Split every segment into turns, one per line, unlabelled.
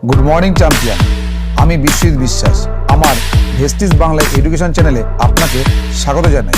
Good morning champion. আমি বিশ্বজিৎ বিশ্বাস। আমার ভেস্টিজ বাংলা এডুকেশন চ্যানেলে আপনাকে স্বাগত জানাই।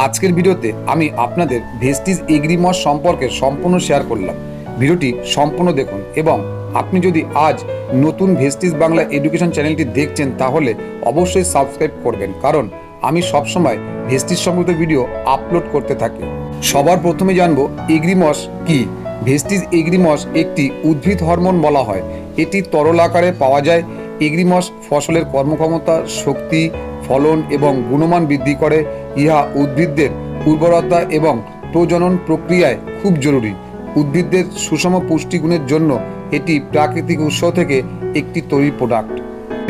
আজকের ভিডিওতে আমি আপনাদের ভেস্টিজ এগ্রি মস সম্পর্কে সম্পূর্ণ শেয়ার করলাম। ভিডিওটি সম্পূর্ণ দেখুন এবং আপনি যদি আজ নতুন ভেস্টিজ বাংলা এডুকেশন চ্যানেলটি দেখছেন তাহলে অবশ্যই সাবস্ক্রাইব করবেন, কারণ আমি সবসময় ভেস্টিজ সম্পর্কিত ভিডিও আপলোড করতে থাকি। সবার প্রথমে জানবো এগ্রি মস কি। ভেস্টিজ এগ্রি মস একটি উদ্ভিদ হরমোন বলা হয়। এটি তরল আকারে পাওয়া যায়। এগ্রি মস ফসলের কর্মক্ষমতা, শক্তি, ফলন এবং গুণমান বৃদ্ধি করে। ইহা উদ্ভিদদের উর্বরতা এবং প্রজনন প্রক্রিয়ায় খুব জরুরি। উদ্ভিদদের সুষম পুষ্টিগুণের জন্য এটি প্রাকৃতিক উৎস থেকে একটি তৈরি প্রোডাক্ট।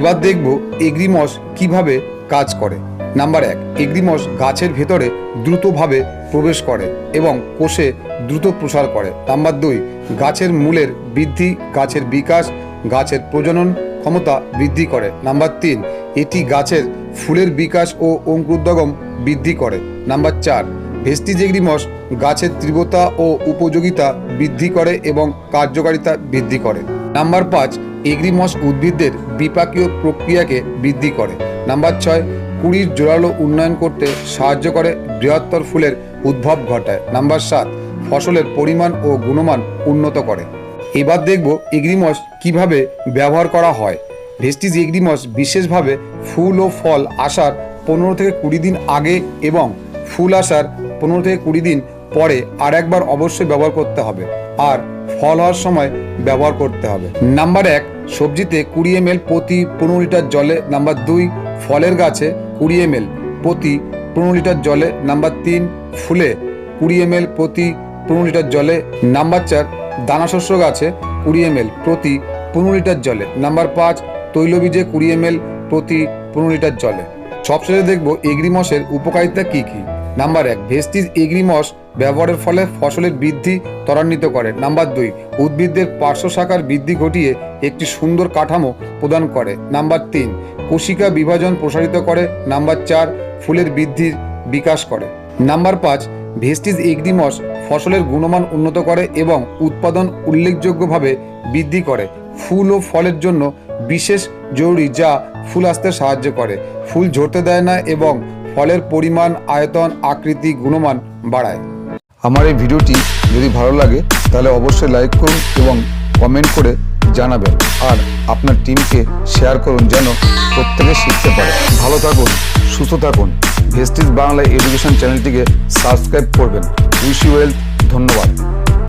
এবার দেখব এগ্রি মস কিভাবে কাজ করে। নাম্বার 1, এগ্রি মস গাছের ভেতরে দ্রুতভাবে প্রবেশ করে এবং কোষে দ্রুত প্রসার করে। নাম্বার 2, গাছের মূলের বৃদ্ধি, গাছের বিকাশ, গাছের প্রজনন ক্ষমতা বৃদ্ধি করে। নাম্বার 3, এটি গাছের ফুলের বিকাশ ও অঙ্কুরোদ্গম বৃদ্ধি করে। নাম্বার 4, ভেস্টিজ এগ্রি মস গাছের তীব্রতা ও উপযোগিতা বৃদ্ধি করে এবং কার্যকারিতা বৃদ্ধি করে। নাম্বার 5, এগ্রি মস উদ্ভিদদের বিপাকীয় প্রক্রিয়াকে বৃদ্ধি করে। নাম্বার 6, কুড়ির জোরালো উন্নয়ন করতে সাহায্য করে, বৃহত্তর ফুলের উদ্ভব ঘটায়। নাম্বার 7, ফসলের পরিমাণ ও গুণমান উন্নত করে। এবার দেখব এগ্রি মস কিভাবে ব্যবহার করা হয়। ভেস্টিজ এগ্রি মস বিশেষভাবে ফুল ও ফল আসার 15 থেকে 20 দিন আগে এবং ফুল আসার 15 থেকে 20 দিন পরে আর একবার অবশ্যই ব্যবহার করতে হবে, আর ফল হওয়ার সময় ব্যবহার করতে হবে। নাম্বার 1, সবজিতে 20 ml প্রতি 15 লিটার জলে। নাম্বার 2, ফলের গাছে 20 ml প্রতি 15 লিটার জলে। নাম্বার 3, ফুলে 20 ml প্রতি 15 লিটার জলে। নাম্বার 4, দানাশস্য গাছে 20 ml প্রতি 15 লিটার জলে। নাম্বার 5, তৈলবীজে 20 ml প্রতি 15 লিটার জলে। সবশেষে দেখব এগ্রি মসের উপকারিতা কী কী। নাম্বার 1, ভেস্টিজ এগ্রি মস ব্যবহারের ফলে ফসলের বৃদ্ধি ত্বরান্বিত করে। নাম্বার 2, উদ্ভিদদের পার্শ্ব শাখার বৃদ্ধি ঘটিয়ে একটি সুন্দর কাঠামো প্রদান করে। নাম্বার 3, কোশিকা বিভাজন প্রসারিত করে। নাম্বার 4, ফুলের বৃদ্ধির বিকাশ করে। নাম্বার 5, ভেস্টিজ এগ্রি মস ফসলের গুণমান উন্নত করে এবং উৎপাদন উল্লেখযোগ্যভাবে বৃদ্ধি করে। ফুল ও ফলের জন্য বিশেষ জরুরি, যা ফুল আসতে সাহায্য করে, ফুল ঝরতে দেয় না এবং ফলের পরিমাণ, আয়তন, আকৃতি, গুণমান বাড়ায়।
আমার এই ভিডিওটি যদি ভালো লাগে তাহলে অবশ্যই লাইক করুন এবং কমেন্ট করে জানাবেন, আর আপনার টিমকে শেয়ার করুন যেন প্রত্যেকে শিখতে পারে। ভালো থাকুন, সুস্থ থাকুন। ভেস্টিজ বাংলা এডুকেশন চ্যানেলটিকে সাবস্ক্রাইব করবেন। Wish you wealth. ধন্যবাদ।